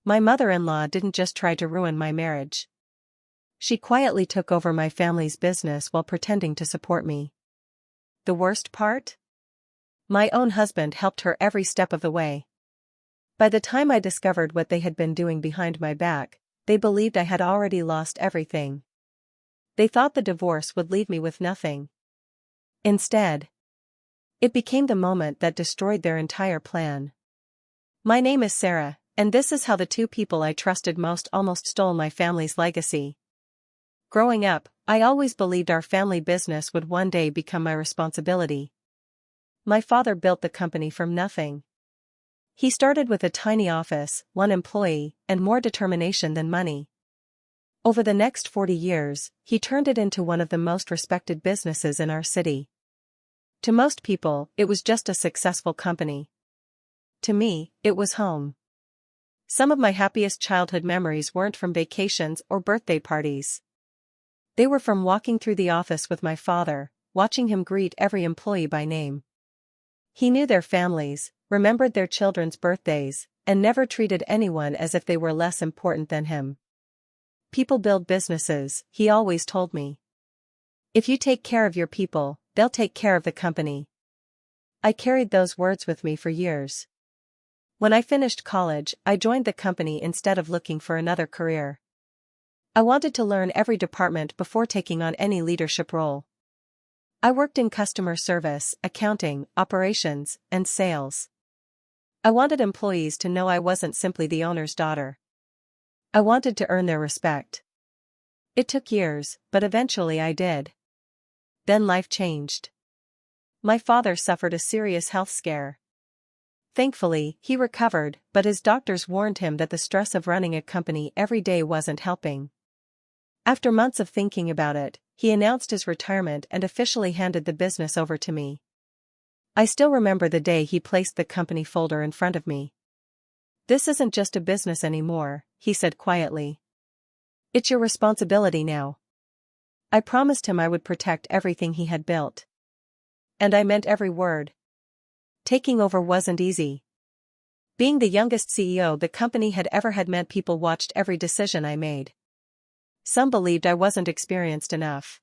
My mother-in-law didn't just try to ruin my marriage. She quietly took over my family's business while pretending to support me. The worst part? My own husband helped her every step of the way. By the time I discovered what they had been doing behind my back, they believed I had already lost everything. They thought the divorce would leave me with nothing. Instead, it became the moment that destroyed their entire plan. My name is Sarah, and this is how the two people I trusted most almost stole my family's legacy. Growing up, I always believed our family business would one day become my responsibility. My father built the company from nothing. He started with a tiny office, one employee, and more determination than money. Over the next 40 years, he turned it into one of the most respected businesses in our city. To most people, it was just a successful company. To me, it was home. Some of my happiest childhood memories weren't from vacations or birthday parties. They were from walking through the office with my father, watching him greet every employee by name. He knew their families, remembered their children's birthdays, and never treated anyone as if they were less important than him. People build businesses, he always told me. If you take care of your people, they'll take care of the company. I carried those words with me for years. When I finished college, I joined the company instead of looking for another career. I wanted to learn every department before taking on any leadership role. I worked in customer service, accounting, operations, and sales. I wanted employees to know I wasn't simply the owner's daughter. I wanted to earn their respect. It took years, but eventually I did. Then life changed. My father suffered a serious health scare. Thankfully, he recovered, but his doctors warned him that the stress of running a company every day wasn't helping. After months of thinking about it, he announced his retirement and officially handed the business over to me. I still remember the day he placed the company folder in front of me. "This isn't just a business anymore," he said quietly. "It's your responsibility now." I promised him I would protect everything he had built. And I meant every word. Taking over wasn't easy. Being the youngest CEO the company had ever had meant people watched every decision I made. Some believed I wasn't experienced enough.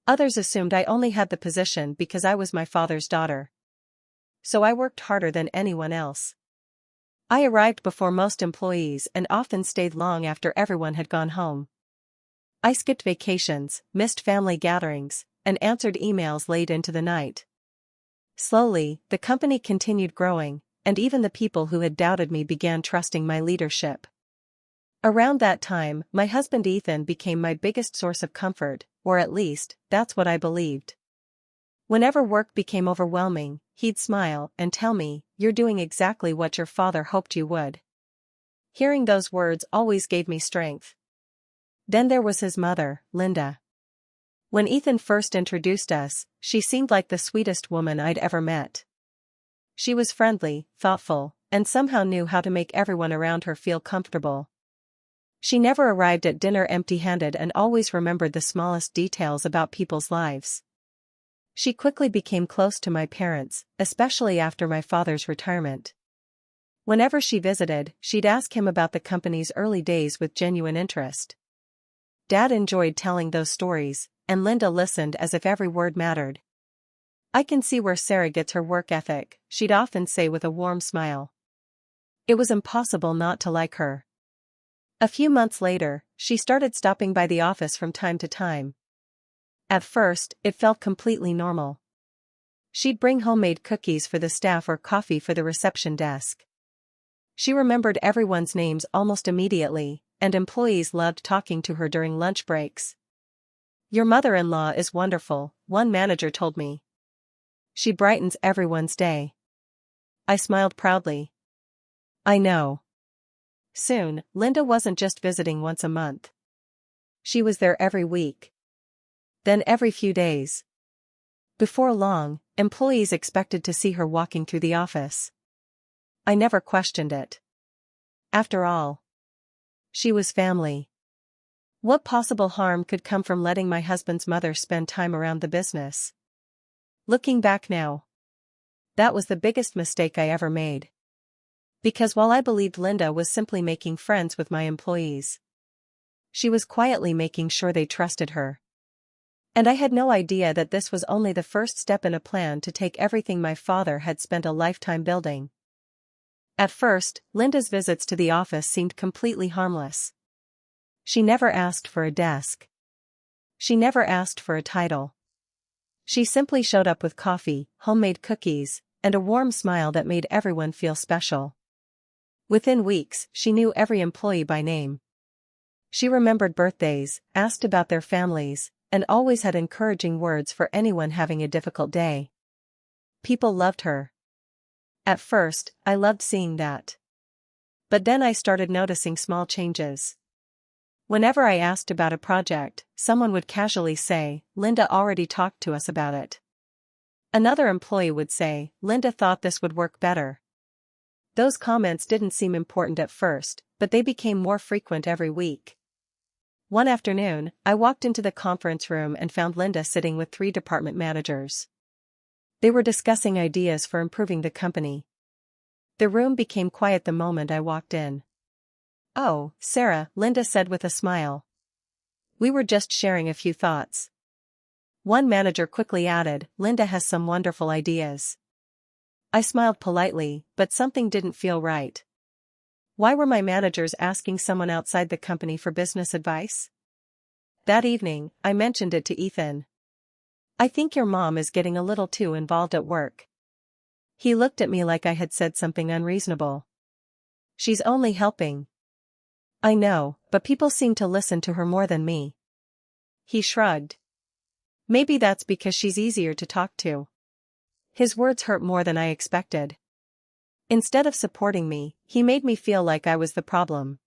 Others assumed I only had the position because I was my father's daughter. So I worked harder than anyone else. I arrived before most employees and often stayed long after everyone had gone home. I skipped vacations, missed family gatherings, and answered emails late into the night. Slowly, the company continued growing, and even the people who had doubted me began trusting my leadership. Around that time, my husband Ethan became my biggest source of comfort, or at least, that's what I believed. Whenever work became overwhelming, he'd smile and tell me, "You're doing exactly what your father hoped you would." Hearing those words always gave me strength. Then there was his mother, Linda. When Ethan first introduced us, she seemed like the sweetest woman I'd ever met. She was friendly, thoughtful, and somehow knew how to make everyone around her feel comfortable. She never arrived at dinner empty-handed and always remembered the smallest details about people's lives. She quickly became close to my parents, especially after my father's retirement. Whenever she visited, she'd ask him about the company's early days with genuine interest. Dad enjoyed telling those stories, and Linda listened as if every word mattered. "I can see where Sarah gets her work ethic," she'd often say with a warm smile. It was impossible not to like her. A few months later, she started stopping by the office from time to time. At first, it felt completely normal. She'd bring homemade cookies for the staff or coffee for the reception desk. She remembered everyone's names almost immediately, and employees loved talking to her during lunch breaks. "Your mother-in-law is wonderful," one manager told me. "She brightens everyone's day." I smiled proudly. I know. Soon, Linda wasn't just visiting once a month. She was there every week. Then every few days. Before long, employees expected to see her walking through the office. I never questioned it. After all, she was family. What possible harm could come from letting my husband's mother spend time around the business? Looking back now, that was the biggest mistake I ever made. Because while I believed Linda was simply making friends with my employees, she was quietly making sure they trusted her. And I had no idea that this was only the first step in a plan to take everything my father had spent a lifetime building. At first, Linda's visits to the office seemed completely harmless. She never asked for a desk. She never asked for a title. She simply showed up with coffee, homemade cookies, and a warm smile that made everyone feel special. Within weeks, she knew every employee by name. She remembered birthdays, asked about their families, and always had encouraging words for anyone having a difficult day. People loved her. At first, I loved seeing that. But then I started noticing small changes. Whenever I asked about a project, someone would casually say, "Linda already talked to us about it." Another employee would say, "Linda thought this would work better." Those comments didn't seem important at first, but they became more frequent every week. One afternoon, I walked into the conference room and found Linda sitting with 3 department managers. They were discussing ideas for improving the company. The room became quiet the moment I walked in. "Oh, Sarah," Linda said with a smile. "We were just sharing a few thoughts." One manager quickly added, "Linda has some wonderful ideas." I smiled politely, but something didn't feel right. Why were my managers asking someone outside the company for business advice? That evening, I mentioned it to Ethan. "I think your mom is getting a little too involved at work." He looked at me like I had said something unreasonable. "She's only helping." "I know, but people seem to listen to her more than me." He shrugged. "Maybe that's because she's easier to talk to." His words hurt more than I expected. Instead of supporting me, he made me feel like I was the problem.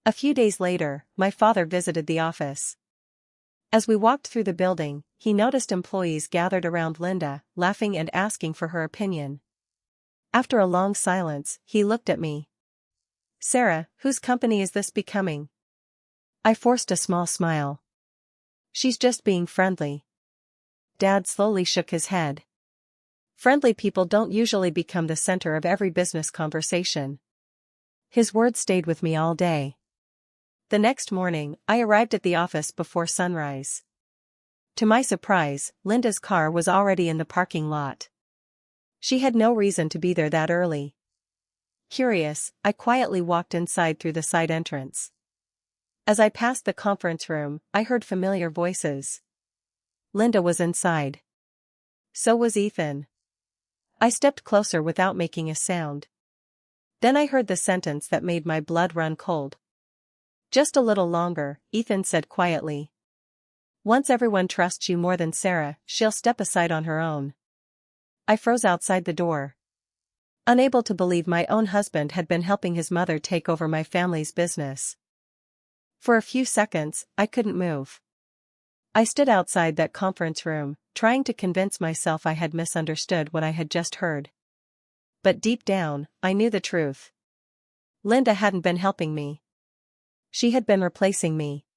A few days later, my father visited the office. As we walked through the building, he noticed employees gathered around Linda, laughing and asking for her opinion. After a long silence, he looked at me. "Sarah, whose company is this becoming?" I forced a small smile. "She's just being friendly." Dad slowly shook his head. "Friendly people don't usually become the center of every business conversation." His words stayed with me all day. The next morning, I arrived at the office before sunrise. To my surprise, Linda's car was already in the parking lot. She had no reason to be there that early. Curious, I quietly walked inside through the side entrance. As I passed the conference room, I heard familiar voices. Linda was inside. So was Ethan. I stepped closer without making a sound. Then I heard the sentence that made my blood run cold. "Just a little longer," Ethan said quietly. "Once everyone trusts you more than Sarah, she'll step aside on her own." I froze outside the door. Unable to believe my own husband had been helping his mother take over my family's business. For a few seconds, I couldn't move. I stood outside that conference room, trying to convince myself I had misunderstood what I had just heard. But deep down, I knew the truth. Linda hadn't been helping me. She had been replacing me.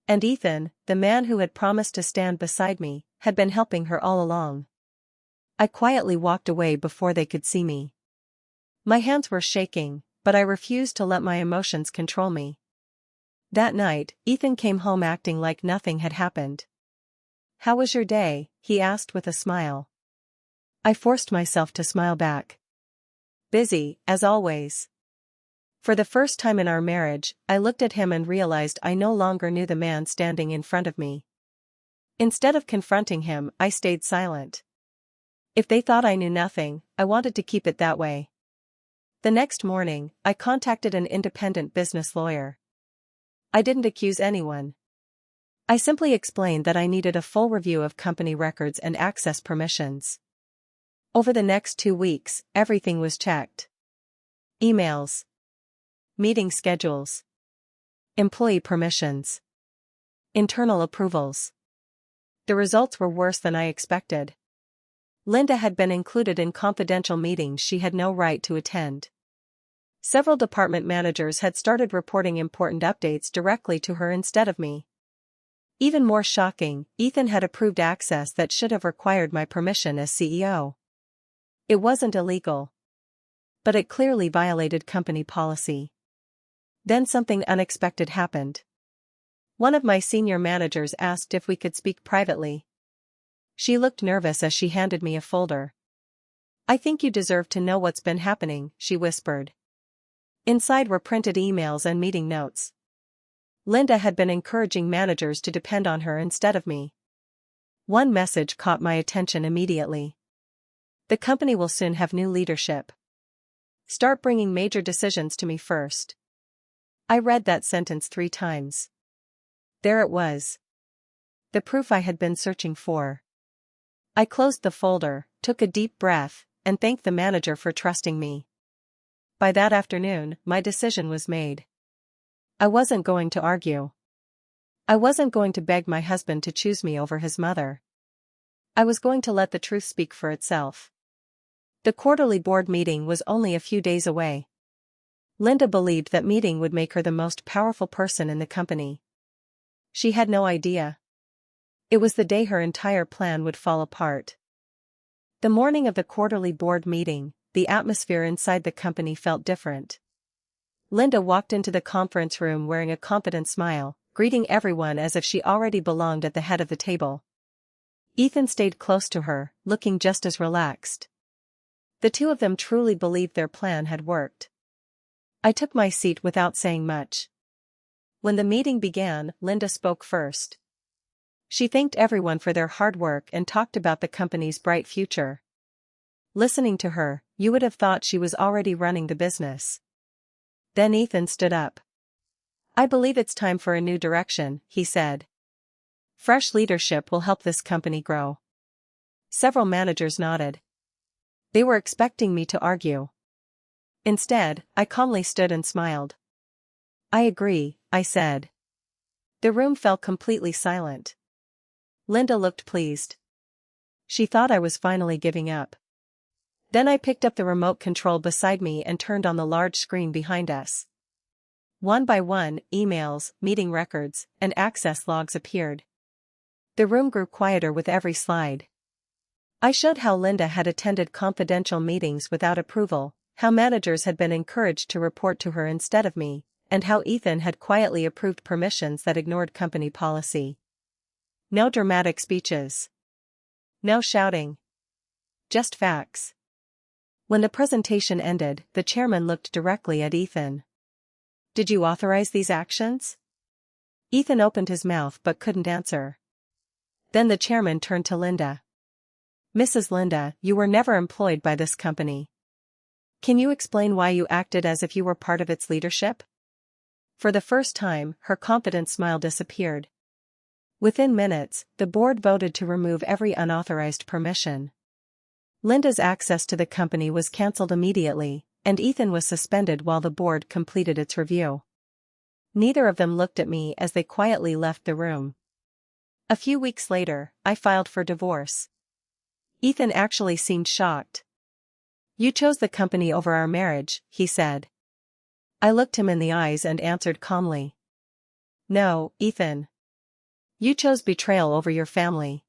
And Ethan, the man who had promised to stand beside me, had been helping her all along. I quietly walked away before they could see me. My hands were shaking, but I refused to let my emotions control me. That night, Ethan came home acting like nothing had happened. "How was your day?" he asked with a smile. I forced myself to smile back. "Busy, as always." For the first time in our marriage, I looked at him and realized I no longer knew the man standing in front of me. Instead of confronting him, I stayed silent. If they thought I knew nothing, I wanted to keep it that way. The next morning, I contacted an independent business lawyer. I didn't accuse anyone. I simply explained that I needed a full review of company records and access permissions. Over the next 2 weeks, everything was checked. Emails, meeting schedules, employee permissions, internal approvals. The results were worse than I expected. Linda had been included in confidential meetings she had no right to attend. Several department managers had started reporting important updates directly to her instead of me. Even more shocking, Ethan had approved access that should have required my permission as CEO. It wasn't illegal. but it clearly violated company policy. Then something unexpected happened. One of my senior managers asked if we could speak privately. She looked nervous as she handed me a folder. "I think you deserve to know what's been happening," she whispered. Inside were printed emails and meeting notes. Linda had been encouraging managers to depend on her instead of me. One message caught my attention immediately. "The company will soon have new leadership. Start bringing major decisions to me first." I read that sentence 3 times. There it was. The proof I had been searching for. I closed the folder, took a deep breath, and thanked the manager for trusting me. By that afternoon, my decision was made. I wasn't going to argue. I wasn't going to beg my husband to choose me over his mother. I was going to let the truth speak for itself. The quarterly board meeting was only a few days away. Linda believed that meeting would make her the most powerful person in the company. She had no idea. It was the day her entire plan would fall apart. The morning of the quarterly board meeting, the atmosphere inside the company felt different. Linda walked into the conference room wearing a confident smile, greeting everyone as if she already belonged at the head of the table. Ethan stayed close to her, looking just as relaxed. The two of them truly believed their plan had worked. I took my seat without saying much. When the meeting began, Linda spoke first. She thanked everyone for their hard work and talked about the company's bright future. Listening to her, you would have thought she was already running the business. Then Ethan stood up. "I believe it's time for a new direction," he said. "Fresh leadership will help this company grow." Several managers nodded. They were expecting me to argue. Instead, I calmly stood and smiled. "I agree," I said. The room fell completely silent. Linda looked pleased. She thought I was finally giving up. Then I picked up the remote control beside me and turned on the large screen behind us. One by one, emails, meeting records, and access logs appeared. The room grew quieter with every slide. I showed how Linda had attended confidential meetings without approval, how managers had been encouraged to report to her instead of me, and how Ethan had quietly approved permissions that ignored company policy. No dramatic speeches. No shouting. Just facts. When the presentation ended, the chairman looked directly at Ethan. "Did you authorize these actions?" Ethan opened his mouth but couldn't answer. Then the chairman turned to Linda. "Mrs. Linda, you were never employed by this company. Can you explain why you acted as if you were part of its leadership?" For the first time, her confident smile disappeared. Within minutes, the board voted to remove every unauthorized permission. Linda's access to the company was cancelled immediately, and Ethan was suspended while the board completed its review. Neither of them looked at me as they quietly left the room. A few weeks later, I filed for divorce. Ethan actually seemed shocked. "You chose the company over our marriage," he said. I looked him in the eyes and answered calmly. "No, Ethan. You chose betrayal over your family.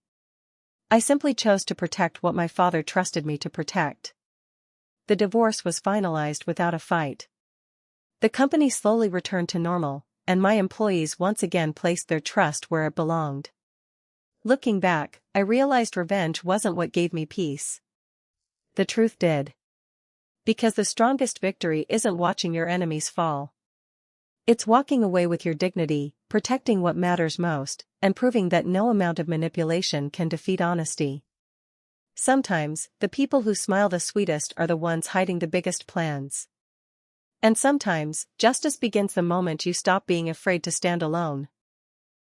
I simply chose to protect what my father trusted me to protect." The divorce was finalized without a fight. The company slowly returned to normal, and my employees once again placed their trust where it belonged. Looking back, I realized revenge wasn't what gave me peace. The truth did. Because the strongest victory isn't watching your enemies fall. It's walking away with your dignity, protecting what matters most, and proving that no amount of manipulation can defeat honesty. Sometimes, the people who smile the sweetest are the ones hiding the biggest plans. And sometimes, justice begins the moment you stop being afraid to stand alone.